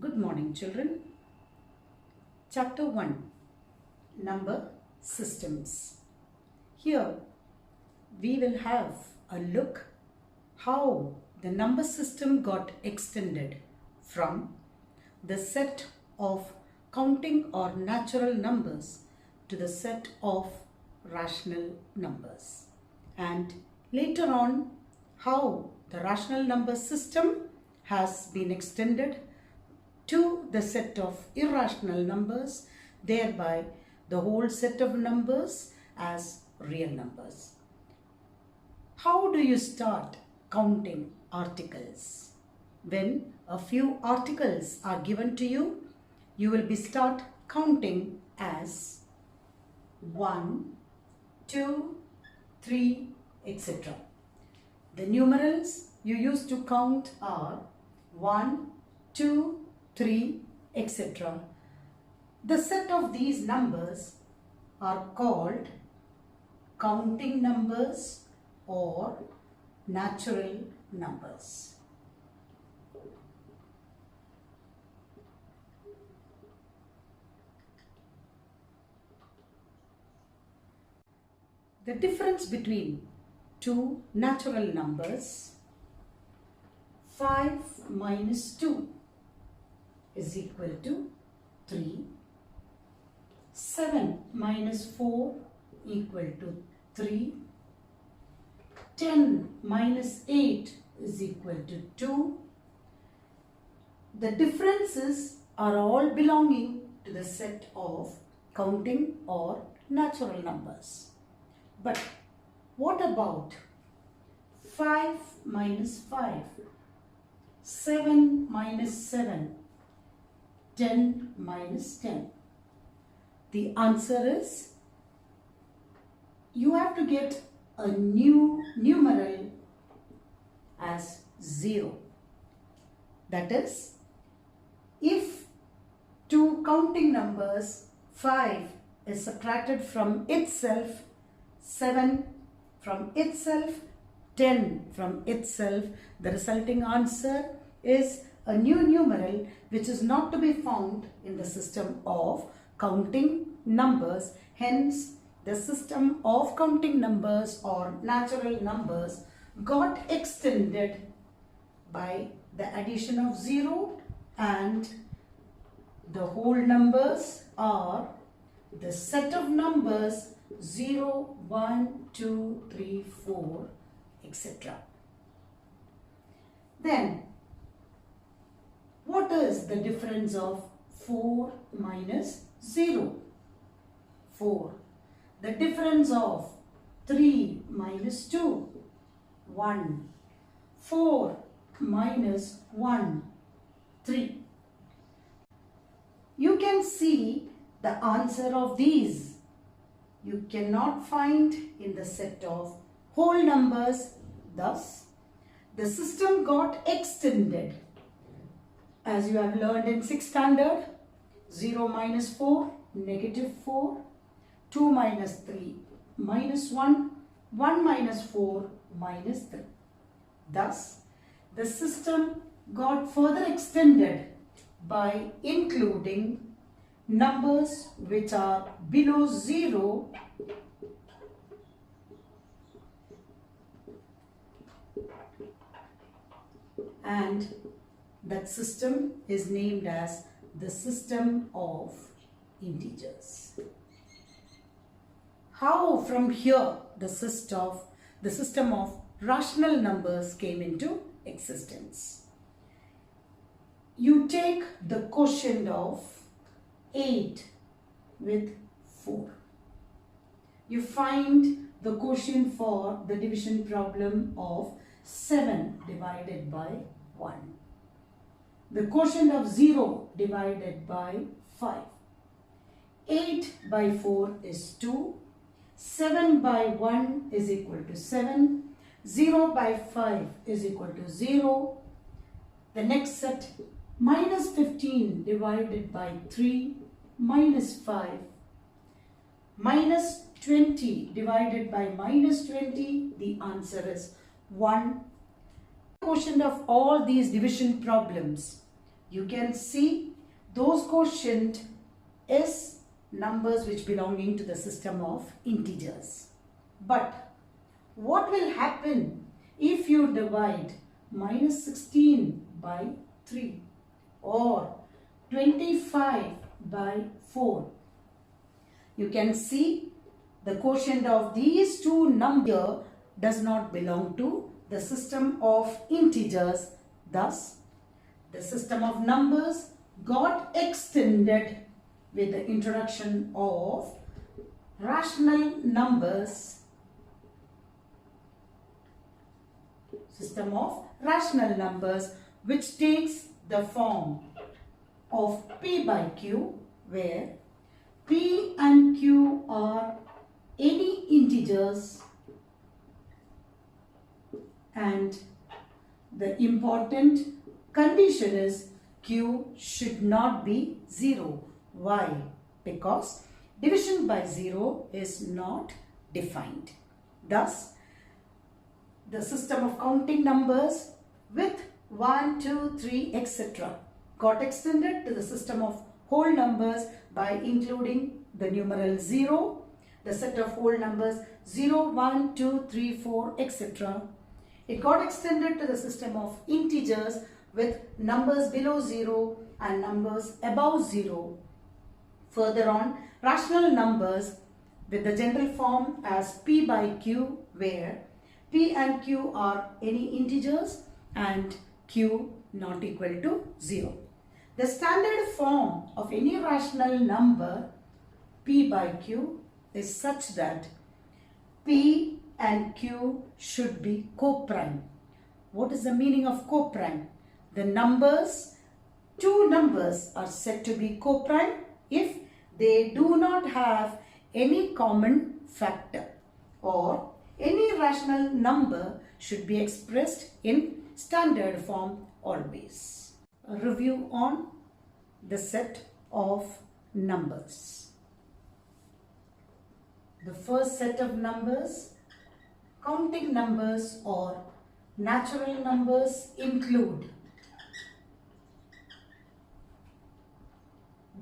Good morning, children. Chapter 1, Number Systems. Here we will have a look how the number system got extended from the set of counting or natural numbers to the set of rational numbers, and later on how the rational number system has been extended to the set of irrational numbers, thereby the whole set of numbers as real numbers. How do you start counting articles? When a few articles are given to you, you will start counting as 1, 2, 3, etc. The numerals you use to count are 1, 2, 3, etc. The set of these numbers are called counting numbers or natural numbers. The difference between two natural numbers, 5 minus 2 is equal to 3, 7 minus 4 equal to 3, 10 minus 8 is equal to 2. The differences are all belonging to the set of counting or natural numbers. But what about 5 minus 5, 7 minus 7, 10 minus 10? The answer is you have to get a new numeral as 0. That is, if two counting numbers 5 is subtracted from itself, 7 from itself, 10 from itself, the resulting answer is a new numeral which is not to be found in the system of counting numbers. Hence, the system of counting numbers or natural numbers got extended by the addition of 0, and the whole numbers are the set of numbers 0, 1, 2, 3, 4, etc. Then, what is the difference of 4 minus 0? 4. The difference of 3 minus 2? 1. 4 minus 1? 3. You can see the answer of these you cannot find in the set of whole numbers. Thus, the system got extended. As you have learned in 6th standard, 0 minus 4, negative 4, 2 minus 3, minus 1, 1 minus 4, minus 3. Thus, the system got further extended by including numbers which are below 0 and that system is named as the system of integers. How from here the system of rational numbers came into existence? You take the quotient of 8 with 4. You find the quotient for the division problem of 7 divided by 1. The quotient of 0 divided by 5. 8 by 4 is 2. 7 by 1 is equal to 7. 0 by 5 is equal to 0. The next set, minus 15 divided by 3, minus 5. Minus 20 divided by minus 20, the answer is 1. The quotient of all these division problems you can see those quotient is numbers which belonging to the system of integers. But what will happen if you divide minus 16 by 3 or 25 by 4? You can see the quotient of these two numbers does not belong to the system of integers. Thus, the system of numbers got extended with the introduction of rational numbers. System of rational numbers which takes the form of P by Q, where P and Q are any integers, and the important condition is Q should not be 0. Why? Because division by 0 is not defined. Thus, the system of counting numbers with 1, 2, 3, etc. got extended to the system of whole numbers by including the numeral 0, the set of whole numbers 0, 1, 2, 3, 4, etc. It got extended to the system of integers with numbers below 0 and numbers above 0. Further on, rational numbers with the general form as P by Q, where P and Q are any integers and Q not equal to 0. The standard form of any rational number P by Q is such that P and Q should be coprime. What is the meaning of coprime? The two numbers are said to be coprime if they do not have any common factor, or any rational number should be expressed in standard form always. A review on the set of numbers. The first set of numbers, counting numbers or natural numbers, include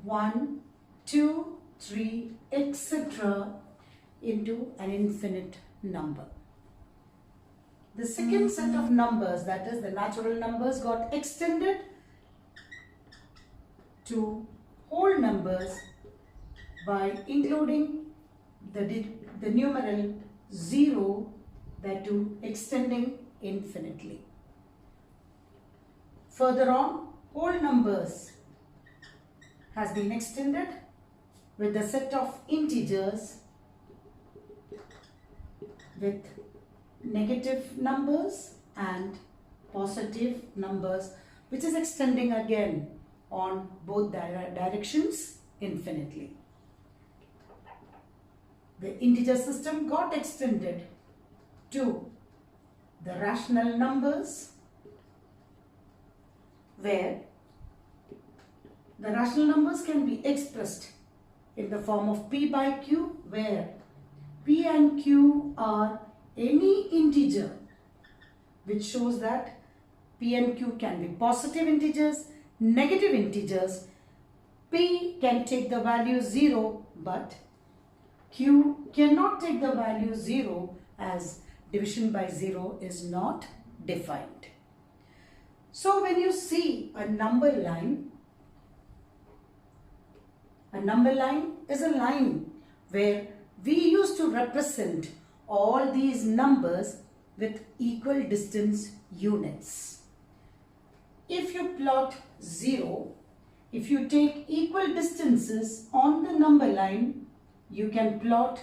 1, 2, 3, etc. into an infinite number. The second set of numbers, that is the natural numbers, got extended to whole numbers by including the numeral 0, that too extending infinitely. Further on, whole numbers has been extended with the set of integers with negative numbers and positive numbers, which is extending again on both directions infinitely. The integer system got extended to the rational numbers, where the rational numbers can be expressed in the form of P by Q, where P and Q are any integer, which shows that P and Q can be positive integers, negative integers. P can take the value 0, but Q cannot take the value 0 as division by 0 is not defined. So when you see a number line is a line where we used to represent all these numbers with equal distance units. If you plot 0, if you take equal distances on the number line, you can plot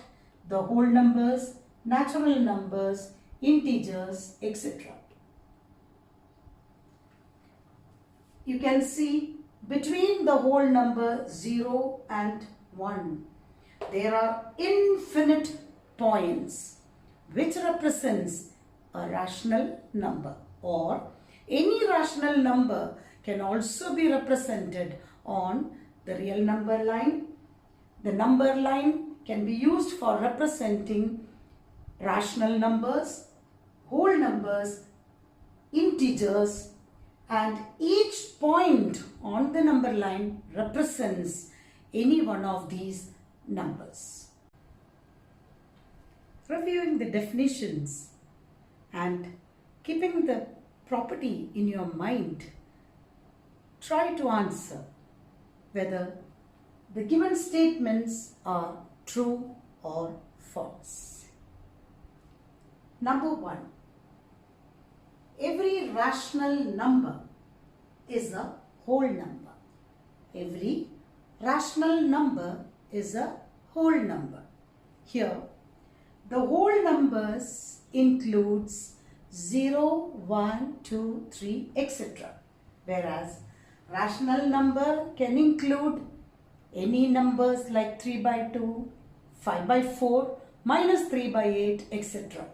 the whole numbers, natural numbers, integers, etc. You can see between the whole number 0 and 1, there are infinite points which represents a rational number, or any rational number can also be represented on the real number line. The number line can be used for representing rational numbers, whole numbers, integers, and each point on the number line represents any one of these numbers. Reviewing the definitions and keeping the property in your mind, try to answer whether the given statements are true or false. Number 1. Every rational number is a whole number. Every rational number is a whole number. Here, the whole numbers includes 0, 1, 2, 3, etc. Whereas rational number can include any numbers like 3 by 2, 5 by 4, minus 3 by 8, etc.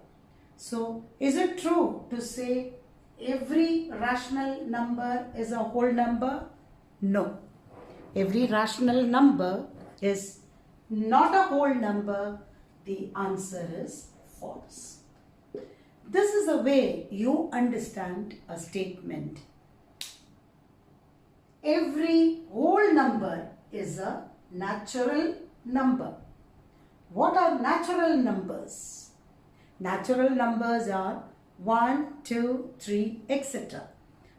So, is it true to say every rational number is a whole number? No. Every rational number is not a whole number. The answer is false. This is the way you understand a statement. Every whole number is a natural number. What are natural numbers? Natural numbers are 1, 2, 3, etc.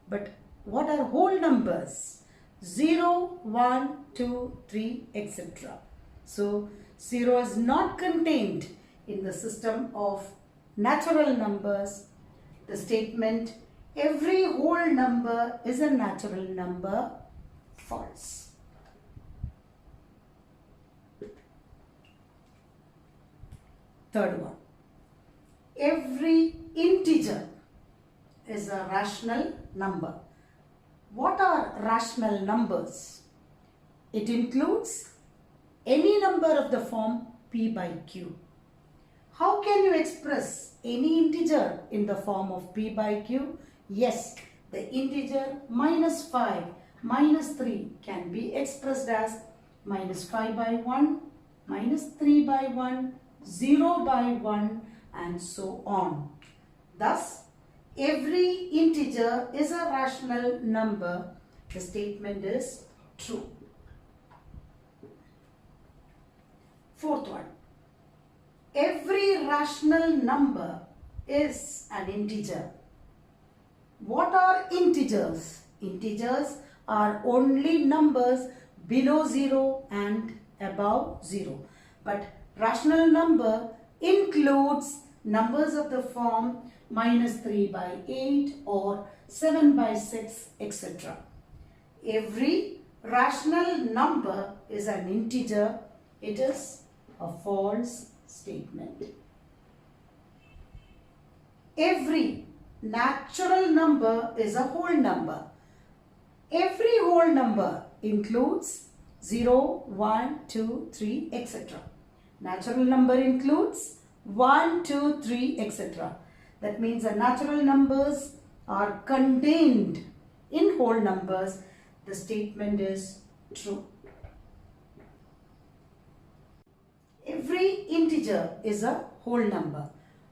But what are whole numbers? 0, 1, 2, 3, etc. So, 0 is not contained in the system of natural numbers. The statement, every whole number is a natural number, false. Third one. Every integer is a rational number. What are rational numbers? It includes any number of the form p by q. How can you express any integer in the form of p by q? Yes, the integer minus 5, minus 3 can be expressed as minus 5 by 1, minus 3 by 1, 0 by 1, and so on. Thus, every integer is a rational number. The statement is true. Fourth one. Every rational number is an integer. What are integers? Integers are only numbers below 0 and above 0. But rational number includes numbers of the form minus 3 by 8 or 7 by 6, etc. Every rational number is an integer. It is a false statement. Every natural number is a whole number. Every whole number includes 0, 1, 2, 3, etc. Natural number includes 1, 2, 3, etc. That means the natural numbers are contained in whole numbers. The statement is true. Every integer is a whole number.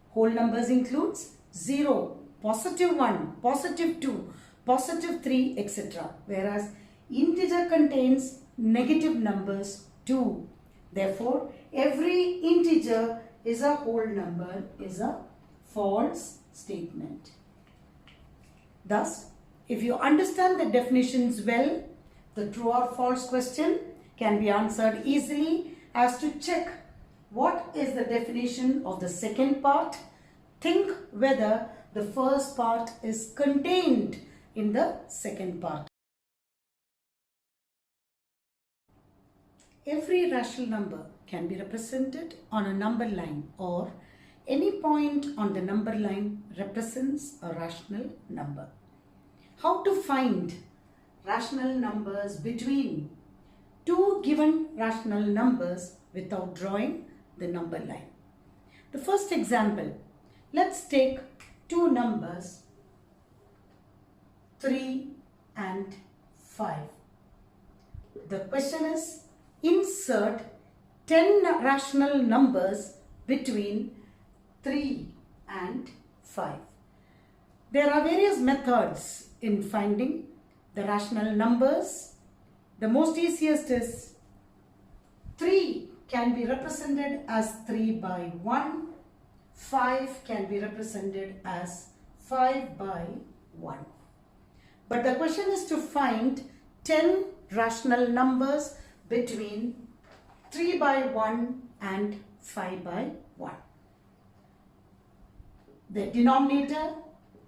Whole numbers includes 0, positive 1, positive 2, positive 3, etc. Whereas integer contains negative numbers too. Therefore, every integer is a whole number is a false statement. Thus, if you understand the definitions well, the true or false question can be answered easily. As to check what is the definition of the second part, think whether the first part is contained in the second part. Every rational number can be represented on a number line, or any point on the number line represents a rational number. How to find rational numbers between two given rational numbers without drawing the number line? The first example, let's take two numbers 3 and 5. The question is, insert 10 rational numbers between 3 and 5. There are various methods in finding the rational numbers. The most easiest is 3 can be represented as 3 by 1. 5 can be represented as 5 by 1. But the question is to find 10 rational numbers between 3 by 1 and 5 by 1. The denominator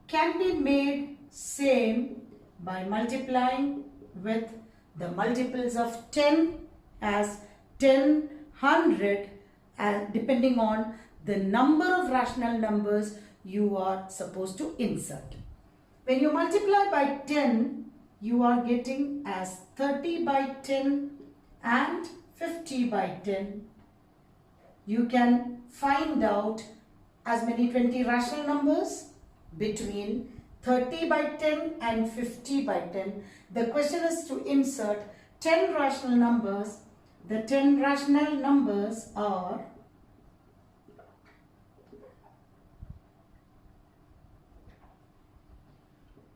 can be made same by multiplying with the multiples of 10 as 10, 100, depending on the number of rational numbers you are supposed to insert. When you multiply by 10, you are getting as 30 by 10 and 50 by 10. You can find out as many 20 rational numbers between 30 by 10 and 50 by 10. The question is to insert 10 rational numbers. The 10 rational numbers are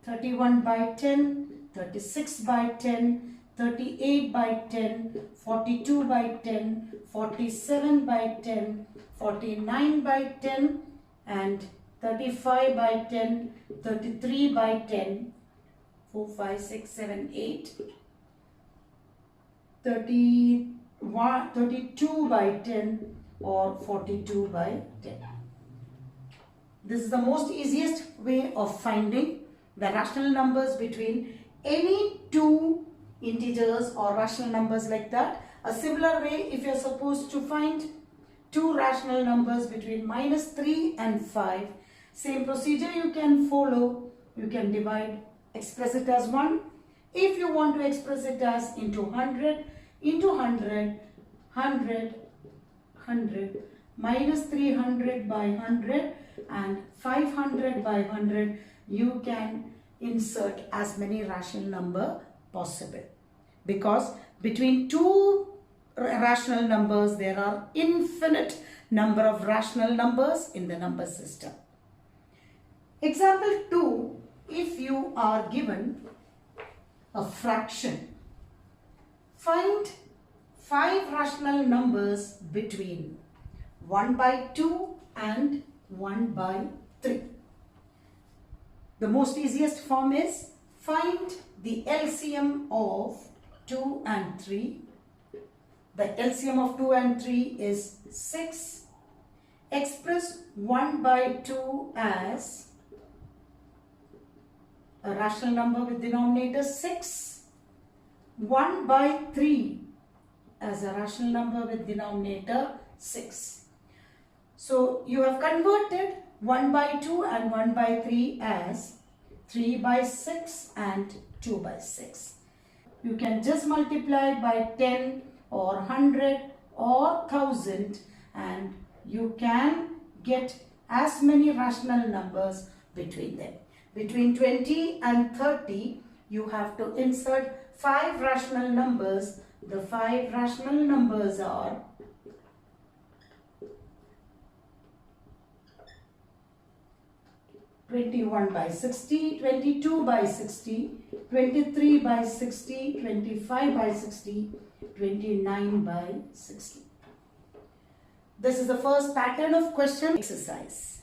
31 by 10, 36 by 10, 38 by 10, 42 by 10, 47 by 10, 49 by 10 and 35 by 10, 33 by 10, 4, 5, 6, 7, 8, 32 by 10 or 42 by 10. This is the most easiest way of finding the rational numbers between any two integers or rational numbers like that. A similar way, if you are supposed to find two rational numbers between -3 and 5, same procedure you can follow. You can divide, express it as 1. If you want to express it as into 100, into 100, 100, 100, -300 by 100 and 500 by 100, you can insert as many rational number possible, because between two rational numbers there are infinite number of rational numbers in the number system. Example 2, if you are given a fraction, find 5 rational numbers between 1 by 2 and 1 by 3. The most easiest form is find the LCM of 2 and 3. The LCM of 2 and 3 is 6. Express 1 by 2 as a rational number with denominator 6. 1 by 3 as a rational number with denominator 6. So you have converted 1 by 2 and 1 by 3 as 3 by 6 and 2 by 6. You can just multiply by 10 or 100 or 1000 and you can get as many rational numbers between them. Between 20 and 30, you have to insert 5 rational numbers. The 5 rational numbers are 21 by 60, 22 by 60, 23 by 60, 25 by 60, 29 by 60. This is the first pattern of question exercise.